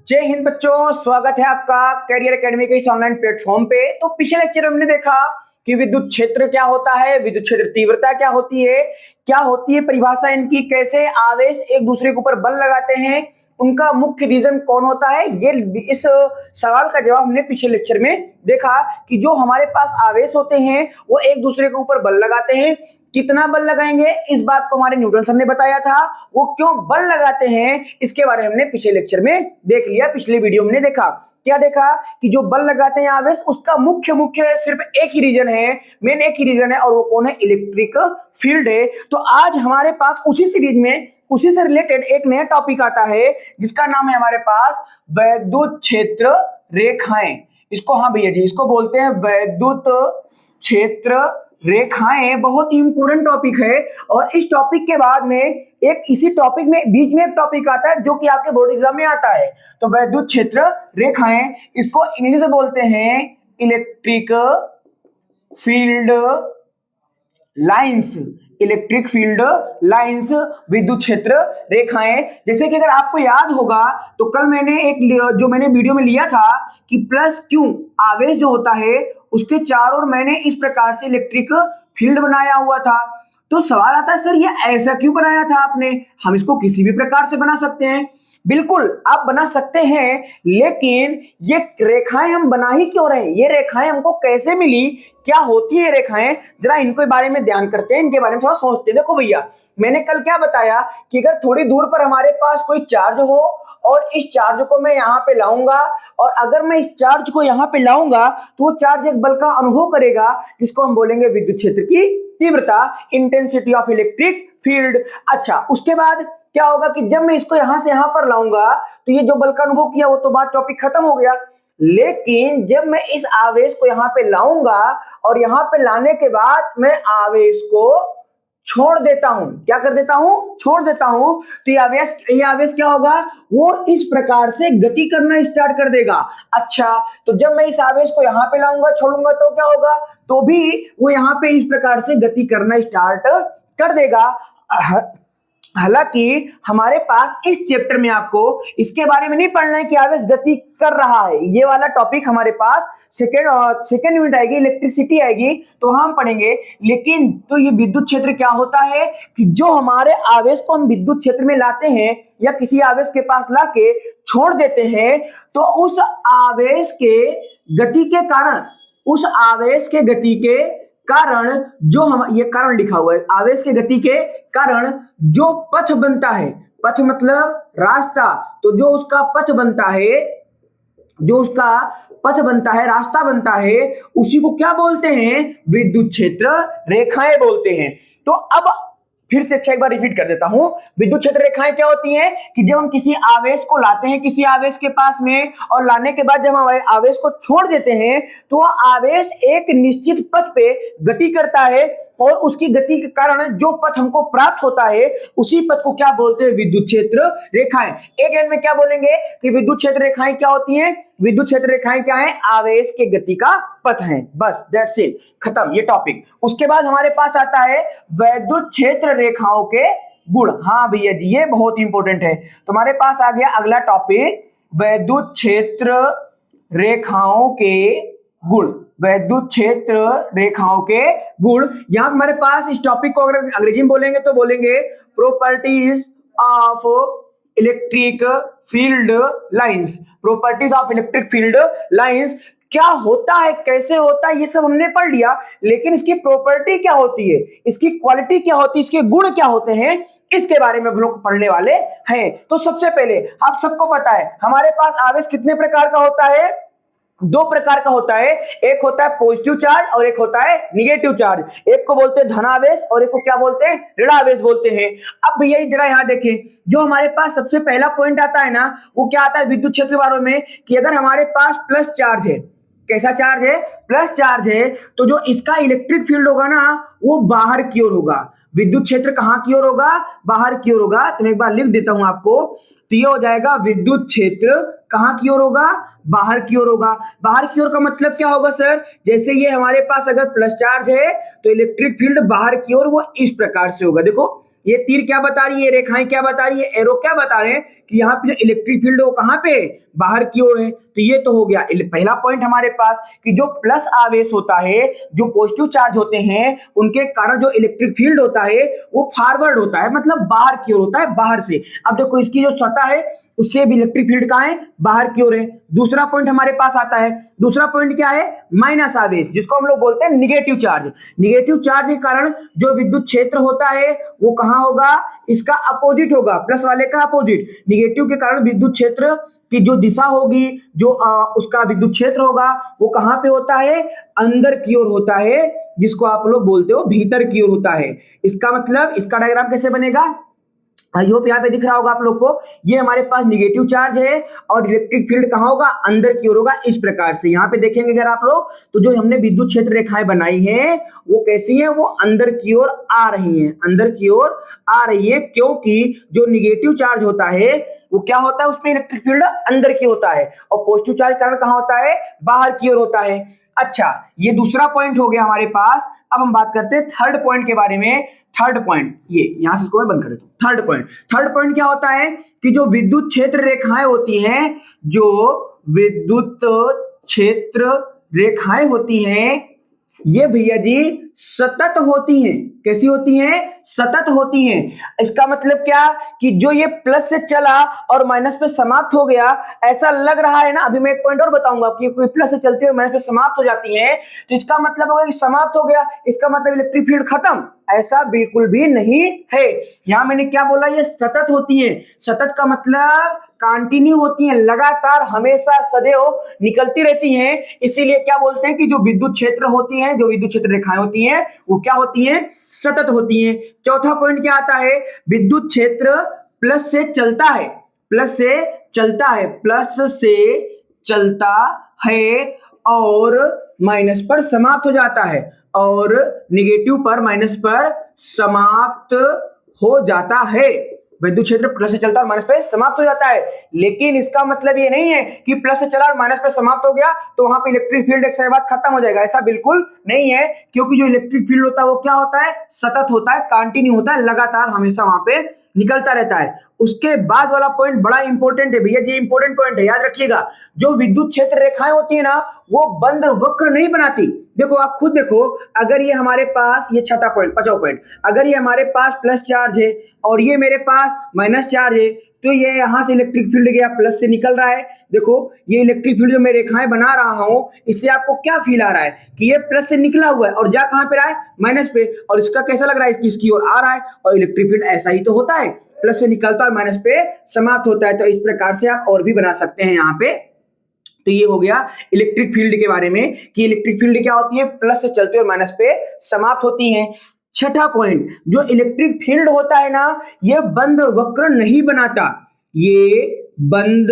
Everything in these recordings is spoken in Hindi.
जय हिंद बच्चों, स्वागत है आपका कैरियर एकेडमी के इस ऑनलाइन प्लेटफॉर्म पे। तो पिछले लेक्चर में हमने देखा कि विद्युत क्षेत्र क्या होता है, विद्युत क्षेत्र तीव्रता क्या होती है परिभाषा इनकी, कैसे आवेश एक दूसरे के ऊपर बल लगाते हैं, उनका मुख्य रीजन कौन होता है। ये इस सवाल का जवाब हमने पिछले लेक्चर में देखा कि जो हमारे पास आवेश होते हैं वो एक दूसरे के ऊपर बल लगाते हैं। कितना बल लगाएंगे इस बात को हमारे न्यूटन सर ने बताया था। वो क्यों बल लगाते हैं इसके बारे में हमने पिछले लेक्चर में देख लिया। पिछले वीडियो में देखा क्या देखा कि जो बल लगाते हैं आवेश उसका मुख्य सिर्फ एक ही रीजन है, मेन एक ही रीजन है, और वो कौन है? इलेक्ट्रिक फील्ड है। तो आज हमारे पास उसी सीरीज में उसी से रिलेटेड एक नया टॉपिक आता है जिसका नाम है हमारे पास वैद्युत क्षेत्र रेखाएं। इसको हाँ भैया जी, इसको बोलते हैं वैद्युत क्षेत्र रेखाएं। बहुत ही इंपोर्टेंट टॉपिक है। और इस टॉपिक के बाद में एक इसी टॉपिक में बीच में एक टॉपिक आता है जो कि आपके बोर्ड एग्जाम में आता है। तो वैद्युत क्षेत्र रेखाएं, इसको इंग्लिश में बोलते हैं electric field lines. Electric field lines, विद्युत क्षेत्र रेखाएं। जैसे कि अगर आपको याद होगा तो कल मैंने वीडियो में लिया था कि प्लस क्यू आवेश जो होता है उसके चारों ओर मैंने इस प्रकार से इलेक्ट्रिक फील्ड बनाया हुआ था। तो सवाल आता है सर ये ऐसा क्यों बनाया था आपने? हम इसको किसी भी प्रकार से बना सकते हैं। बिल्कुल आप बना सकते हैं, लेकिन ये रेखाएं हम बना ही क्यों रहे हैं? ये रेखाएं हमको कैसे मिली, क्या होती है रेखाएं, जरा इनके बारे में ध्यान करते हैं, इनके बारे में थोड़ा सोचते हैं। देखो भैया, मैंने कल क्या बताया कि अगर थोड़ी दूर पर हमारे पास कोई चार्ज हो और इस चार्ज को मैं यहाँ पे लाऊंगा, और अगर मैं इस चार्ज को यहाँ पे लाऊंगा तो वो चार्ज एक बल का अनुभव करेगा जिसको हम बोलेंगे विद्युत क्षेत्र की तीव्रता, इंटेंसिटी ऑफ इलेक्ट्रिक फील्ड। अच्छा, उसके बाद क्या होगा कि जब मैं इसको यहां से यहां पर लाऊंगा तो ये जो बल का अनुभव किया वो तो बात टॉपिक खत्म हो गया। लेकिन जब मैं इस आवेश को यहां पे लाऊंगा और यहां पे लाने के बाद मैं आवेश को छोड़ देता हूं, क्या कर देता हूं? छोड़ देता हूं, तो ये आवेश क्या होगा? वो इस प्रकार से गति करना स्टार्ट कर देगा। अच्छा, तो जब मैं इस आवेश को यहां पे लाऊंगा, छोड़ूंगा तो क्या होगा? तो भी वो यहां पे इस प्रकार से गति करना स्टार्ट कर देगा। हालांकि हमारे पास इस चैप्टर में आपको इसके बारे में नहीं पढ़ना है कि आवेश गति कर रहा है। ये वाला टॉपिक हमारे पास सेकेंड यूनिट आएगी, इलेक्ट्रिसिटी आएगी, तो हम पढ़ेंगे। लेकिन तो ये विद्युत क्षेत्र क्या होता है कि जो हमारे आवेश को हम विद्युत क्षेत्र में लाते हैं या किसी आवेश के पास लाके छोड़ देते हैं, तो उस आवेश के गति के कारण जो हम, ये कारण लिखा हुआ है, आवेश के गति के कारण जो पथ बनता है, पथ मतलब रास्ता, तो जो उसका पथ बनता है, रास्ता बनता है, उसी को क्या बोलते हैं? विद्युत क्षेत्र रेखाएं बोलते हैं। तो अब फिर से एक बार रिपीट कर देता हूं, विद्युत क्षेत्र रेखाएं क्या होती हैं कि जब हम किसी आवेश को लाते हैं किसी आवेश के पास में, और लाने के बाद जब हम आवेश को छोड़ देते हैं तो वह आवेश एक निश्चित पथ पे गति करता है, और उसकी गति के कारण जो पथ हमको प्राप्त होता है उसी पथ को क्या बोलते हैं? विद्युत क्षेत्र रेखाएं। एक लाइन में क्या बोलेंगे कि विद्युत क्षेत्र रेखाएं क्या होती हैं? विद्युत क्षेत्र रेखाएं क्या है? आवेश के गति का पथ है। बस दैट्स इट, खत्म ये टॉपिक। उसके बाद हमारे पास आता है वैद्युत क्षेत्र रेखाओं के गुण। हाँ भैया जी, ये बहुत इंपॉर्टेंट है। तुम्हारे पास आ गया अगला टॉपिक, वैद्युत क्षेत्र रेखाओं के गुण। वैद्युत क्षेत्र रेखाओं के गुण। यहां हमारे पास इस टॉपिक को अगर अंग्रेजी में बोलेंगे तो बोलेंगे properties of electric field lines. Properties of electric field lines क्या होता है, कैसे होता है, ये सब हमने पढ़ लिया, लेकिन इसकी प्रॉपर्टी क्या होती है, इसकी क्वालिटी क्या होती है, इसके गुण क्या होते हैं, इसके बारे में हम लोग पढ़ने वाले हैं। तो सबसे पहले आप सबको पता है हमारे पास आवेश कितने प्रकार का होता है? दो प्रकार का होता है। एक होता है पॉजिटिव चार्ज और एक होता है निगेटिव चार्ज। एक को बोलते हैं धनावेश और एक को क्या बोलते हैं? ऋणावेश बोलते हैं। अब भैया जरा यहाँ देखें, जो हमारे पास सबसे पहला पॉइंट आता है ना, वो क्या आता है विद्युत क्षेत्र के बारे में, कि अगर हमारे पास प्लस चार्ज है, कैसा चार्ज है? प्लस चार्ज है, तो जो इसका इलेक्ट्रिक फील्ड होगा ना वो बाहर की ओर होगा। विद्युत क्षेत्र कहां की ओर होगा? बाहर की ओर होगा। तो मैं एक बार लिख देता हूं आपको, तो ये हो जाएगा विद्युत क्षेत्र कहां की ओर होगा, बाहर की ओर होगा। बाहर की ओर का मतलब क्या होगा सर, जैसे ये हमारे पास अगर प्लस चार्ज है तो इलेक्ट्रिक फील्ड बाहर की ओर वो इस प्रकार से होगा। देखो ये तीर क्या बता रही है, रेखाएं क्या बता रही है, एरो क्या बता रहे हैं कि यहाँ पे जो इलेक्ट्रिक फील्ड है वो कहां पे है, बाहर की ओर है। तो ये तो हो गया पहला पॉइंट हमारे पास कि जो प्लस आवेश होता है, जो पॉजिटिव चार्ज होते हैं, उनके कारण जो इलेक्ट्रिक फील्ड होता है वो फॉरवर्ड होता है, मतलब बाहर की ओर होता है, बाहर से। अब देखो इसकी जो सतह है उससे भी इलेक्ट्रिक फील्ड कहां है, बाहर की ओर है। दूसरा पॉइंट हमारे पास आता है, दूसरा पॉइंट क्या है, माइनस आवेश, जिसको हम लोग बोलते हैं निगेटिव चार्ज। निगेटिव चार्ज के कारण जो विद्युत क्षेत्र होता है वो कहां होगा, इसका अपोजिट होगा, प्लस वाले का अपोजिट। निगेटिव के कारण विद्युत क्षेत्र की जो दिशा होगी, जो उसका विद्युत क्षेत्र होगा वो कहां पे होता है, अंदर की ओर होता है, जिसको आप लोग बोलते हो भीतर की ओर होता है। इसका मतलब इसका डायग्राम कैसे बनेगा, आई होप यहाँ पे दिख रहा होगा आप लोग को। ये हमारे पास निगेटिव चार्ज है और इलेक्ट्रिक फील्ड कहां होगा, अंदर की ओर होगा, इस प्रकार से। यहाँ पे देखेंगे अगर आप लोग तो जो हमने विद्युत क्षेत्र रेखाएं बनाई हैं वो कैसी हैं, वो अंदर की ओर आ रही हैं, अंदर की ओर आ रही है, क्योंकि जो निगेटिव चार्ज होता है वो क्या होता है, उसमें इलेक्ट्रिक फील्ड अंदर की होता है, और पॉजिटिव चार्ज कारण कहां होता है, बाहर की ओर होता है। अच्छा, ये दूसरा पॉइंट हो गया हमारे पास। अब हम बात करते हैं थर्ड पॉइंट के बारे में। थर्ड पॉइंट, ये यहां से इसको मैं बंद कर देता हूं। थर्ड पॉइंट क्या होता है कि जो विद्युत क्षेत्र रेखाएं होती हैं, जो विद्युत क्षेत्र रेखाएं होती हैं, ये भैया जी सतत होती हैं। कैसी होती हैं, सतत होती हैं। इसका मतलब क्या कि जो ये प्लस से चला और माइनस पे समाप्त हो गया, ऐसा लग रहा है ना। अभी मैं एक पॉइंट और बताऊंगा कि कोई प्लस से चलती है माइनस पे समाप्त हो जाती है, तो इसका मतलब होगा कि समाप्त हो गया, इसका मतलब इलेक्ट्रिक फील्ड खत्म। ऐसा बिल्कुल भी नहीं है। यहां मैंने क्या बोला, ये सतत होती है। सतत का मतलब कंटिन्यू होती हैं, लगातार, हमेशा, सदैव निकलती रहती हैं। इसीलिए क्या बोलते हैं कि जो विद्युत क्षेत्र होती हैं, जो विद्युत क्षेत्र रेखाएं होती हैं, वो क्या होती हैं, सतत होती हैं। चौथा पॉइंट क्या आता है, विद्युत क्षेत्र प्लस से चलता है, प्लस से चलता है, प्लस से चलता है और माइनस पर समाप्त हो जाता है, और निगेटिव पर, माइनस पर समाप्त हो जाता है। विद्युत क्षेत्र प्लस से चलता और माइनस पे समाप्त हो जाता है। लेकिन इसका मतलब ये नहीं है कि प्लस से चला और माइनस पे समाप्त हो गया तो वहां पे इलेक्ट्रिक फील्ड एक समय बाद खत्म हो जाएगा, ऐसा बिल्कुल नहीं है। क्योंकि जो इलेक्ट्रिक फील्ड होता है वो क्या होता है, सतत होता है, कंटिन्यू होता है, लगातार हमेशा वहां पे निकलता रहता है। उसके बाद वाला पॉइंट बड़ा इंपॉर्टेंट है भैया, ये इंपॉर्टेंट पॉइंट है, याद रखिएगा। जो विद्युत क्षेत्र रेखाएं होती है ना, वो बंद वक्र नहीं बनाती। देखो आप खुद देखो, अगर ये हमारे पास, ये छठा पॉइंट, पांचवा पॉइंट, अगर ये हमारे पास प्लस चार्ज है और ये मेरे पास माइनस चार्ज है, तो ये यहां से इलेक्ट्रिक फील्ड गया, प्लस से निकल रहा है। देखो ये इलेक्ट्रिक फील्ड जो मैं रेखाएं बना रहा हूं, इससे आपको क्या फील आ रहा है कि ये प्लस से निकला हुआ है और जा कहां पे रहा है, माइनस पे, और इसका कैसा लग रहा है, इसकी ओर आ रहा है। और इलेक्ट्रिक फील्ड ऐसा ही तो होता है, प्लस से निकलता और माइनस पे समाप्त होता है। तो इस प्रकार से आप और भी बना सकते हैं यहाँ पे। तो ये हो गया इलेक्ट्रिक फील्ड के बारे में कि इलेक्ट्रिक फील्ड क्या होती है, प्लस से चलते और माइनस पे समाप्त होती हैं। छठा पॉइंट, जो इलेक्ट्रिक फील्ड होता है ना, ये बंद वक्र नहीं बनाता, ये बंद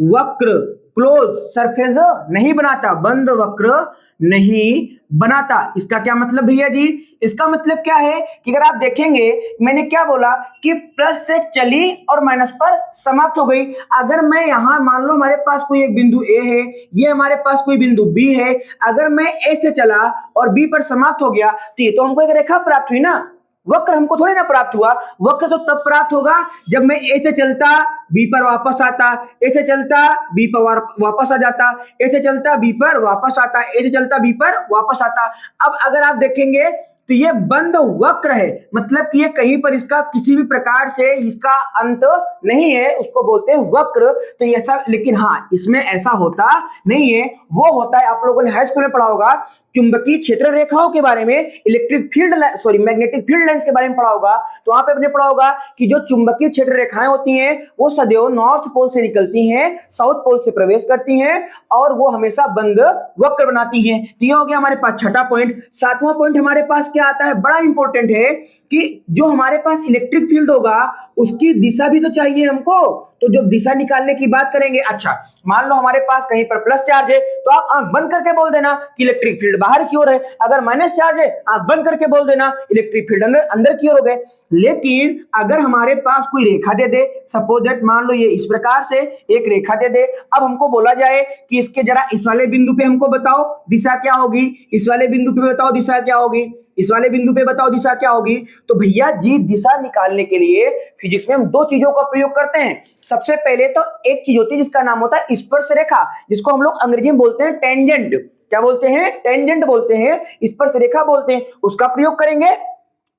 वक्र, क्लोज सरफेस नहीं बनाता, बंद वक्र नहीं बनाता। इसका क्या मतलब भैया जी, इसका मतलब क्या है कि अगर आप देखेंगे, मैंने क्या बोला कि प्लस से चली और माइनस पर समाप्त हो गई। अगर मैं यहां मान लो हमारे पास कोई एक बिंदु ए है, ये हमारे पास कोई बिंदु बी है, अगर मैं ए से चला और बी पर समाप्त हो गया, तो ये तो हमको एक रेखा प्राप्त हुई ना, वक्र हमको थोड़ी ना प्राप्त हुआ। वक्र तो तब प्राप्त होगा जब मैं ए से चलता, बी पर वापस आता, ए से चलता, बी पर वापस आ जाता, ए से चलता, बी पर वापस आता, ए से चलता, बी पर वापस आता। अब अगर आप देखेंगे तो ये बंद वक्र है, मतलब कि ये कहीं पर इसका किसी भी प्रकार से इसका अंत नहीं है, उसको बोलते हैं वक्र। तो ये ऐसा, लेकिन हाँ इसमें ऐसा होता नहीं है, वो होता है, आप लोगों ने हाई स्कूल में पढ़ा होगा चुंबकीय क्षेत्र रेखाओं के बारे में, electric field, sorry magnetic field lines के बारे में पढ़ा होगा। तो वहां पे आपने पढ़ा होगा कि जो चुंबकीय क्षेत्र रेखाएं होती हैं वो सदैव नॉर्थ पोल से निकलती हैं, साउथ पोल से प्रवेश करती हैं और वो हमेशा बंद वक्र बनाती हैं। तो ये हो गया हमारे पास छठा पॉइंट। सातवां पॉइंट हमारे पास क्या आता है, बड़ा इंपॉर्टेंट है कि जो हमारे पास इलेक्ट्रिक फील्ड होगा उसकी दिशा भी तो चाहिए हमको। तो जो दिशा निकालने की बात करेंगे, अच्छा मान लो हमारे पास कहीं पर प्लस चार्ज है तो आप आंख बंद करके बोल देना कि इलेक्ट्रिक फील्ड बाहर की ओर है। अगर माइनस चार्ज है, आंख बंद करके बोल देना इलेक्ट्रिक फील्ड अंदर की ओर हो गए। लेकिन अगर हमारे पास कोई रेखा दे दे, सपोज दैट मान लो ये इस प्रकार से एक रेखा दे दे, अब हमको बोला जाए कि इसके जरा इस वाले बिंदु पे हमको बताओ दिशा क्या होगी, इस वाले बिंदु पे बताओ दिशा क्या होगी, इस वाले बिंदु पे बताओ दिशा क्या होगी। तो भैया जी दिशा निकालने के लिए फिजिक्स में हम दो चीजों का प्रयोग करते हैं। सबसे पहले तो एक चीज होती है जिसका नाम होता है स्पर्श रेखा, जिसको हम लोग अंग्रेजी में बोलते हैं टेंजेंट। क्या बोलते हैं? टेंजेंट बोलते हैं, स्पर्श रेखा बोलते हैं, उसका प्रयोग करेंगे।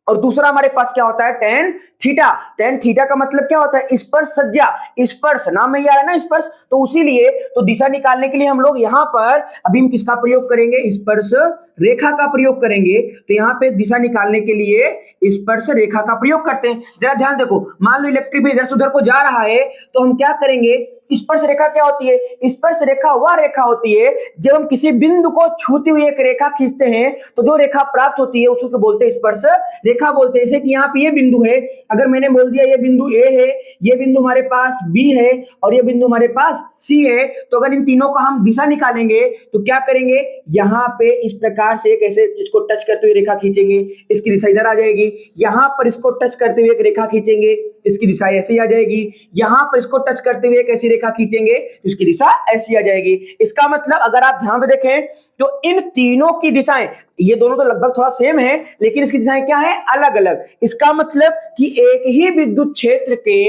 और दूसरा हमारे पास क्या होता है? Tan theta. टेन थीटा का मतलब क्या होता है? स्पर्श सज्जा। स्पर्श नाम में ही आ रहा है ना स्पर्श, तो उसीलिए तो दिशा निकालने के लिए हम लोग यहाँ पर अभी हम किसका प्रयोग करेंगे? स्पर्श रेखा का प्रयोग करेंगे। तो यहाँ पे दिशा निकालने के लिए स्पर्श रेखा का प्रयोग करते हैं। जरा ध्यान देखो, मान लो इलेक्ट्रिक इधर से उधर को जा रहा है, तो हम क्या करेंगे? स्पर्श रेखा क्या होती है? स्पर्श रेखा वह रेखा होती है जब हम किसी बिंदु को छूती हुई एक रेखा खींचते हैं तो जो रेखा प्राप्त होती है उसको बोलते हैं स्पर्श रेखा बोलते हैं। जैसे कि यहाँ पे ये बिंदु है, अगर मैंने बोल दिया ये बिंदु ए है, ये बिंदु हमारे पास बी है और ये बिंदु हमारे पास सी है, तो अगर इन तीनों का हम दिशा निकालेंगे तो क्या करेंगे? यहाँ पे इस प्रकार से कैसे इसको टच करते हुए रेखा खींचेंगे, इसकी दिशा इधर आ जाएगी। यहाँ पर इसको टच करते हुए एक रेखा खींचेंगे, इसकी दिशा ऐसी आ जाएगी। यहाँ पर इसको टच करते हुए एक ऐसी रेखा खींचेंगे तो इसकी दिशा ऐसी आ जाएगी। इसका मतलब अगर आप ध्यान से देखें तो इन तीनों की दिशाएं, ये दोनों तो लगभग थोड़ा सेम है लेकिन इसकी दिशाएं क्या है? अलग अलग। इसका मतलब कि एक ही विद्युत क्षेत्र के,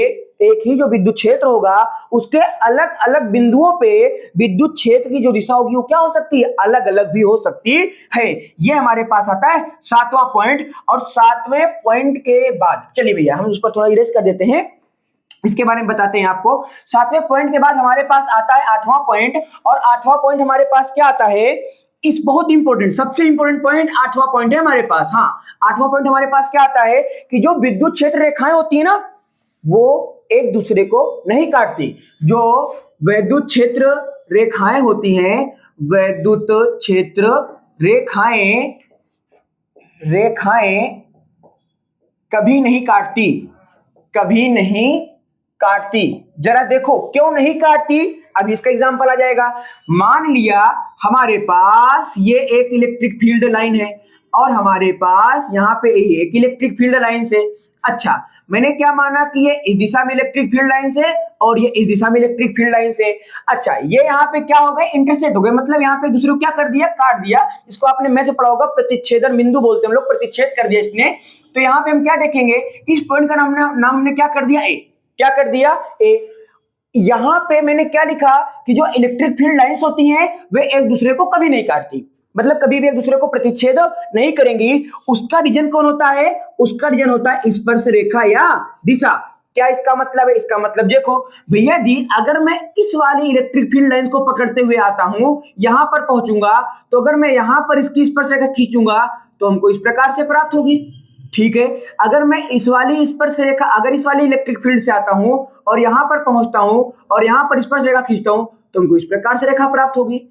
एक ही जो विद्युत क्षेत्र होगा उसके अलग अलग बिंदुओं पे विद्युत क्षेत्र की जो दिशा होगी वो क्या हो सकती है? अलग अलग भी हो सकती है। ये हमारे पास आता है 7वां पॉइंट। और 7वें पॉइंट के बाद चलिए भैया हम उस पर थोड़ा इरेज कर देते हैं, इसके बारे में बताते हैं आपको। 7वें पॉइंट के बाद हमारे पास आता है 8वां पॉइंट। और 8वां पॉइंट हमारे पास क्या आता है? इस बहुत इंपॉर्टेंट, सबसे इंपॉर्टेंट पॉइंट 8वां पॉइंट है हमारे पास। हाँ, 8वां पॉइंट हमारे पास क्या आता है कि जो विद्युत क्षेत्र रेखाएं होती है ना वो एक दूसरे को नहीं काटती। जो विद्युत क्षेत्र रेखाएं होती हैं, विद्युत क्षेत्र रेखाएं कभी नहीं काटती, कभी नहीं काटती। जरा देखो क्यों नहीं काटती, अब इसका एग्जांपल आ जाएगा। मान लिया हमारे पास ये एक इलेक्ट्रिक फील्ड लाइन है और हमारे पास यहाँ पे एक इलेक्ट्रिक फील्ड लाइन से, अच्छा मैंने क्या माना कि ये इस दिशा में इलेक्ट्रिक फील्ड लाइन से और ये इस दिशा में इलेक्ट्रिक फील्ड लाइन से, अच्छा ये यहाँ पे क्या हो गए? इंटरसेक्ट हो गए, मतलब यहाँ पे दूसरे को क्या कर दिया? काट दिया। इसको आपने मैथ में पढ़ा होगा, प्रतिच्छेदन बिंदु बोलते हैं हम लोग, प्रतिच्छेद कर दिया इसने। तो यहाँ पे हम क्या देखेंगे? इस पॉइंट का नाम हमने क्या कर दिया? ए। क्या कर दिया? ए। यहां पे मैंने क्या लिखा कि जो इलेक्ट्रिक फील्ड लाइंस होती हैं वे एक दूसरे को कभी नहीं काटती, मतलब कभी भी एक दूसरे को प्रतिच्छेद नहीं करेंगी। उसका रीजन कौन होता है? उसका रीजन होता है स्पर्श रेखा या दिशा। क्या इसका मतलब है? इसका मतलब देखो भैया जी, अगर मैं इस वाली इलेक्ट्रिक फील्ड लाइंस को पकड़ते हुए आता हूं, यहां पर पहुंचूंगा, तो अगर मैं यहां पर इसकी स्पर्श रेखा खींचूंगा तो हमको इस प्रकार से प्राप्त होगी। ठीक है, अगर मैं इस वाली स्पर्श रेखा, अगर इस वाली इलेक्ट्रिक फील्ड से आता हूं और यहां पर पहुंचता हूं और यहां पर स्पर्श रेखा खींचता हूं तो हमको इस प्रकार से रेखा प्राप्त होगी।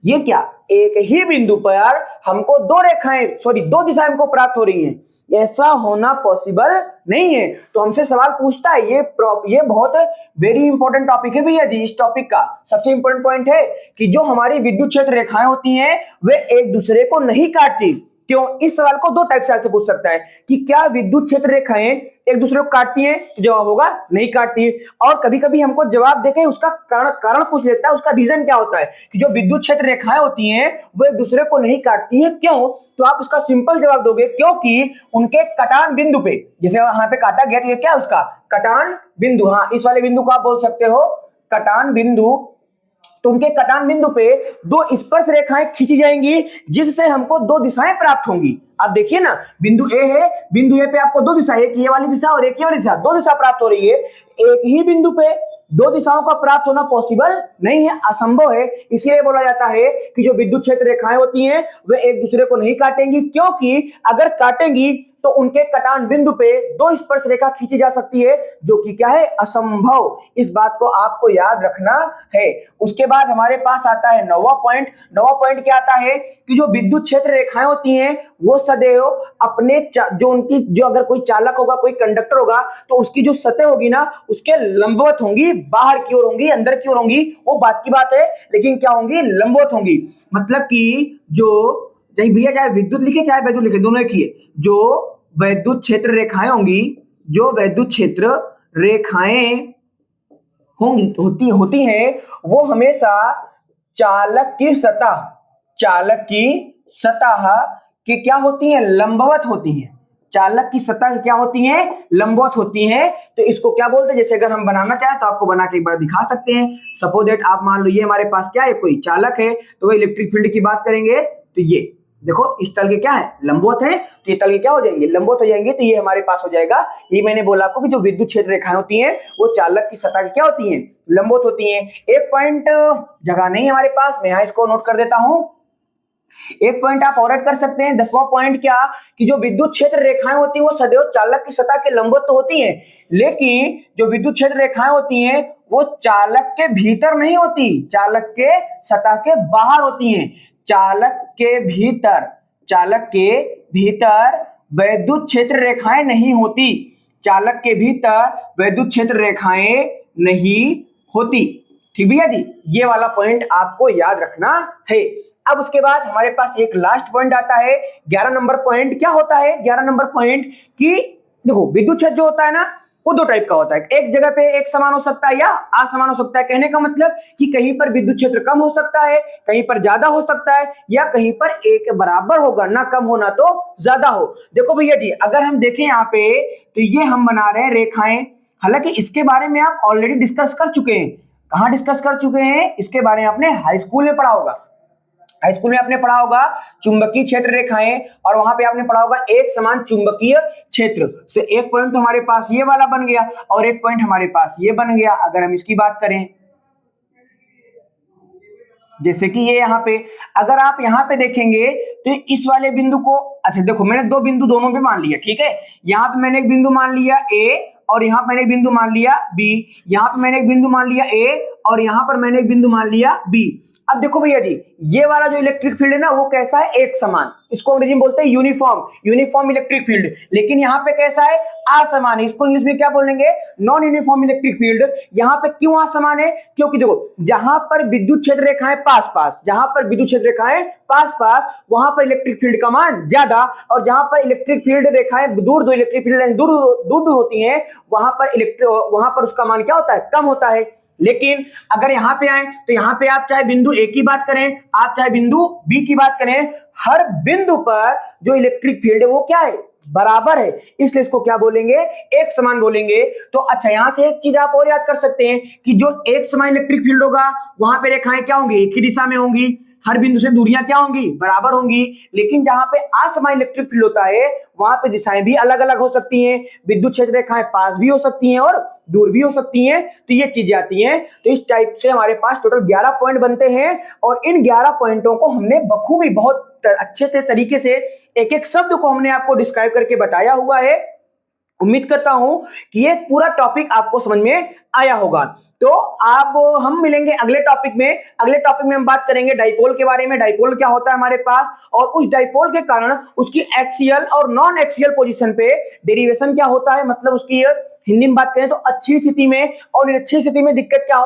ये क्या? एक ही बिंदु पर हमको दो दिशाएं हमको प्राप्त हो रही हैं। ऐसा होना पॉसिबल नहीं है। तो हमसे सवाल पूछता है, ये बहुत वेरी इंपॉर्टेंट टॉपिक है भैया जी। इस टॉपिक का सबसे इंपॉर्टेंट पॉइंट है कि जो हमारी विद्युत क्षेत्र रेखाएं होती हैं वे एक दूसरे को नहीं काटती। क्यों? इस सवाल को दो टाइप से पूछ सकता है कि क्या विद्युत क्षेत्र रेखाएं एक दूसरे को काटती हैं? तो जवाब होगा नहीं काटती। और कभी कभी हमको जवाब देके उसका कारण पूछ लेता है, उसका रीजन क्या होता है कि जो विद्युत क्षेत्र रेखाएं होती हैं वो एक दूसरे को नहीं काटती हैं। क्यों? तो आप उसका सिंपल जवाब दोगे क्योंकि उनके कटान बिंदु पे, जैसे यहाँ पे काटा गया तो ये क्या? उसका कटान बिंदु। हाँ, इस वाले बिंदु को आप बोल सकते हो कटान बिंदु। तो उनके कटान बिंदु पे दो स्पर्श रेखाएं खींची जाएंगी जिससे हमको दो दिशाएं प्राप्त होंगी। आप देखिए ना, बिंदु ए है, बिंदु ए पे आपको दो दिशा, एक ये वाली दिशा और एक ये वाली दिशा, दो दिशा प्राप्त हो रही है। एक ही बिंदु पे दो दिशाओं का प्राप्त होना पॉसिबल नहीं है, असंभव है। इसलिए बोला जाता है कि जो विद्युत क्षेत्र रेखाएं होती हैं वे एक दूसरे को नहीं काटेंगी, क्योंकि अगर काटेंगी तो उनके कटान बिंदु पे दो स्पर्श रेखा खींची जा सकती है, जो कि क्या है, असंभव। इस बात को आपको याद रखना है। उसके बाद हमारे पास आता है नौवां पॉइंट। नौवां पॉइंट क्या आता है कि जो विद्युत क्षेत्र रेखाएं होती हैं वो सदैव अपने जो अगर कोई चालक होगा, कोई कंडक्टर होगा, तो उसकी जो सतह होगी ना, उसके लंबवत होंगी, बाहर की ओर होंगी, अंदर की ओर होंगी, वो बात की बात है, लेकिन क्या होंगी, लंबवत होंगी। मतलब कि जो भैया चाहे विद्युत लिखे चाहे वैद्युत लिखे, दोनों एक ही है। जो वैद्युत क्षेत्र रेखाएं होंगी, जो वैद्युत क्षेत्र रेखाएं होती हैं, वो हमेशा चालक की सतह की क्या होती हैं, लंबवत होती हैं। चालक की सतह क्या होती हैं, लंबवत होती हैं। तो इसको क्या बोलते हैं, जैसे अगर हम बनाना चाहें तो आपको बना के एक बार दिखा सकते हैं। सपोज दैट आप मान लो ये हमारे पास क्या है, कोई चालक है, तो वो इलेक्ट्रिक फील्ड की बात करेंगे तो ये देखो इस तल के क्या है, लंबवत है, तो ये तल के क्या हो जाएंगे, लंबवत हो जाएंगे। तो ये हमारे पास हो जाएगा, ये मैंने बोला आपको कि जो विद्युत क्षेत्र रेखाएं होती हैं वो चालक की सतह की क्या होती हैं, लंबवत होती हैं। एक पॉइंट जगह नहीं है हमारे पास, मैं यहां इसको नोट कर देता हूं। एक पॉइंट आप और ऐड कर सकते हैं। 10वां पॉइंट क्या, कि जो विद्युत क्षेत्र रेखाएं होती हैं वो सदैव चालक की सतह के लंबवत तो होती हैं, लेकिन जो विद्युत क्षेत्र रेखाएं होती हैं वो चालक के भीतर नहीं होती, चालक के सतह के बाहर होती हैं। चालक के भीतर वैद्युत क्षेत्र रेखाएं नहीं होती, चालक के भीतर वैद्युत क्षेत्र रेखाएं नहीं होती। ठीक भैया जी, ये वाला पॉइंट आपको याद रखना है। अब उसके बाद हमारे पास एक लास्ट पॉइंट आता है, 11 नंबर पॉइंट। क्या होता है 11 नंबर पॉइंट, कि देखो विद्युत क्षेत्र जो होता है ना वो दो टाइप का होता है, एक जगह पे एक समान हो सकता है या असमान हो सकता है। कहने का मतलब कि कहीं पर विद्युत क्षेत्र कम हो सकता है, कहीं पर ज्यादा हो सकता है, या कहीं पर एक बराबर होगा, ना कम हो ना तो ज्यादा हो। देखो भैया जी, अगर हम देखें यहाँ पे तो ये हम बना रहे हैं रेखाएं, हालांकि इसके बारे में आप ऑलरेडी डिस्कस कर चुके हैं। कहां डिस्कस कर चुके हैं, इसके बारे में आपने हाई स्कूल में पढ़ा होगा। हाई स्कूल में आपने पढ़ा होगा चुंबकीय क्षेत्र रेखाएं, और वहां पे आपने पढ़ा होगा एक समान चुंबकीय क्षेत्र। तो एक पॉइंट तो हमारे पास ये वाला बन गया, और एक पॉइंट हमारे पास ये बन गया। अगर हम इसकी बात करें, जैसे कि ये यहाँ पे, अगर आप यहाँ पे देखेंगे तो इस वाले बिंदु को, अच्छा देखो मैंने दो बिंदु दोनों पे मान लिया, ठीक है। यहाँ पे मैंने एक बिंदु मान लिया ए, और यहाँ मैंने एक बिंदु मान लिया बी। यहाँ पे मैंने एक बिंदु मान लिया ए, और यहाँ पर मैंने एक बिंदु मान लिया बी। अब देखो भैया जी, ये वाला जो इलेक्ट्रिक फील्ड है ना वो कैसा है, एक समान, इसको अंग्रेजी में बोलते हैं यूनिफॉर्म इलेक्ट्रिक फील्ड। लेकिन यहाँ पे कैसा है, असमान है, इसको इंग्लिश में क्या बोलेंगे, नॉन यूनिफॉर्म इलेक्ट्रिक फील्ड। यहाँ पे क्यों असमान है, क्योंकि देखो जहां पर विद्युत क्षेत्र रेखाएं पास पास, वहां पर इलेक्ट्रिक फील्ड का मान ज्यादा, और जहां पर इलेक्ट्रिक फील्ड रेखाएं दूर इलेक्ट्रिक फील्ड दूर होती हैं, वहां पर उसका मान क्या होता है, कम होता है। लेकिन अगर यहां पे आए तो यहां पे आप चाहे बिंदु ए की बात करें, आप चाहे बिंदु बी की बात करें, हर बिंदु पर जो इलेक्ट्रिक फील्ड है वो क्या है, बराबर है, इसलिए इसको क्या बोलेंगे, एक समान बोलेंगे। तो अच्छा यहां से एक चीज आप और याद कर सकते हैं कि जो एक समान इलेक्ट्रिक फील्ड होगा वहां पे रेखाएं क्या होंगी, एक ही दिशा में होंगी, हर बिंदु से दूरियां क्या होंगी, बराबर होंगी। लेकिन जहां पे असमान इलेक्ट्रिक फील्ड होता है वहां पे दिशाएं भी अलग अलग हो सकती हैं, विद्युत क्षेत्र रेखाएं पास भी हो सकती हैं और दूर भी हो सकती हैं। तो ये चीजें आती हैं। तो इस टाइप से हमारे पास टोटल 11 पॉइंट बनते हैं, और इन 11 पॉइंटों को हमने बखूबी बहुत अच्छे से तरीके से एक एक शब्द को हमने आपको डिस्क्राइब करके बताया हुआ है। उम्मीद करता हूं कि ये पूरा टॉपिक आपको समझ में आया होगा। तो आप हम मिलेंगे अगले टॉपिक में। अगले टॉपिक में हम बात करेंगे डाइपोल के बारे में, डाइपोल क्या होता है हमारे पास, और उस डाइपोल के कारण उसकी एक्सियल और नॉन एक्सियल पोजीशन पे डेरिवेशन क्या होता है, मतलब उसकी हिंदी में बात करें तो अच्छी स्थिति में और अच्छी स्थिति में दिक्कत क्या,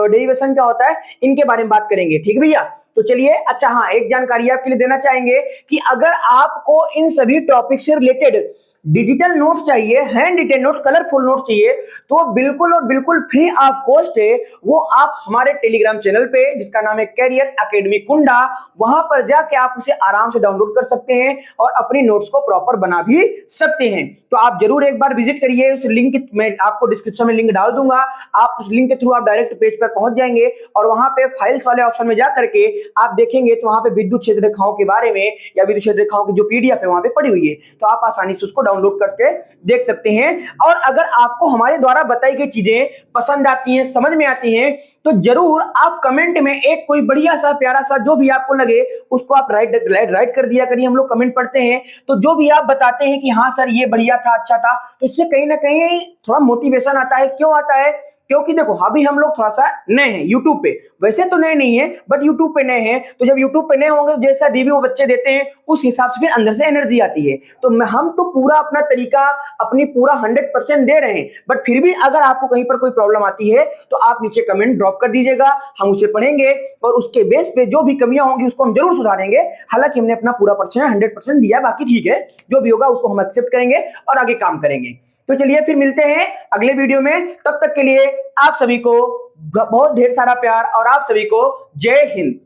डेरिवेशन क्या होता है, इनके बारे में बात करेंगे। ठीक भैया, तो चलिए। अच्छा हाँ, एक जानकारी आपके लिए देना चाहेंगे कि अगर आपको इन सभी टॉपिक से रिलेटेड डिजिटल नोट चाहिए, hand retain note, colourful note चाहिए, तो बिल्कुल और बिल्कुल फ्री ऑफ कॉस्ट है, वो आप हमारे टेलीग्राम चैनल पे जिसका नाम है कैरियर एकेडमी कुंडा, वहां पर जाके आप उसे आराम से डाउनलोड कर सकते हैं और अपनी नोट्स को प्रॉपर बना भी सकते हैं। तो आप जरूर एक बार विजिट करिए, उस लिंक मैं आपको डिस्क्रिप्शन में लिंक डाल दूंगा, आप उस लिंक के थ्रू आप डायरेक्ट पेज पर पहुंच जाएंगे, और वहां पे फाइल्स वाले ऑप्शन में जा करके आप देखेंगे तो वहां पे विद्युत क्षेत्र रेखाओं के बारे में या विद्युत क्षेत्र रेखाओं की जो पीडीएफ है वहां पे पड़ी हुई है, तो आप आसानी से उसको डाउनलोड करके देख सकते हैं। और अगर आपको हमारे द्वारा बताई गई चीजें पसंद आती हैं, समझ में आती हैं, तो जरूर आप कमेंट में एक कोई बढ़िया सा प्यारा सा जो भी आपको लगे उसको आप राइट कर दिया करिए। हम लोग कमेंट पढ़ते हैं, तो जो भी आप बताते हैं कि हाँ सर ये बढ़िया था, अच्छा था, तो इससे कहीं ना कहीं थोड़ा मोटिवेशन आता है। क्यों आता है? क्योंकि देखो अभी हम लोग थोड़ा सा नए हैं यूट्यूब पे, वैसे तो नए नहीं है बट यूट्यूब पे नए हैं, तो जब यूट्यूब पे नए होंगे तो जैसा रिव्यू बच्चे देते हैं उस हिसाब से फिर अंदर से एनर्जी आती है। तो हम तो पूरा अपना तरीका, अपनी पूरा 100% दे रहे हैं, बट फिर भी अगर आपको कहीं पर कोई प्रॉब्लम आती है तो आप नीचे कमेंट ड्रॉप कर दीजिएगा, हम उसे पढ़ेंगे और उसके बेस पे जो भी कमियां होंगी उसको हम जरूर सुधारेंगे। हालांकि हमने अपना पूरा 100% दिया, बाकी ठीक है, जो भी होगा उसको हम एक्सेप्ट करेंगे और आगे काम करेंगे। तो चलिए फिर मिलते हैं अगले वीडियो में, तब तक के लिए आप सभी को बहुत ढेर सारा प्यार और आप सभी को जय हिंद।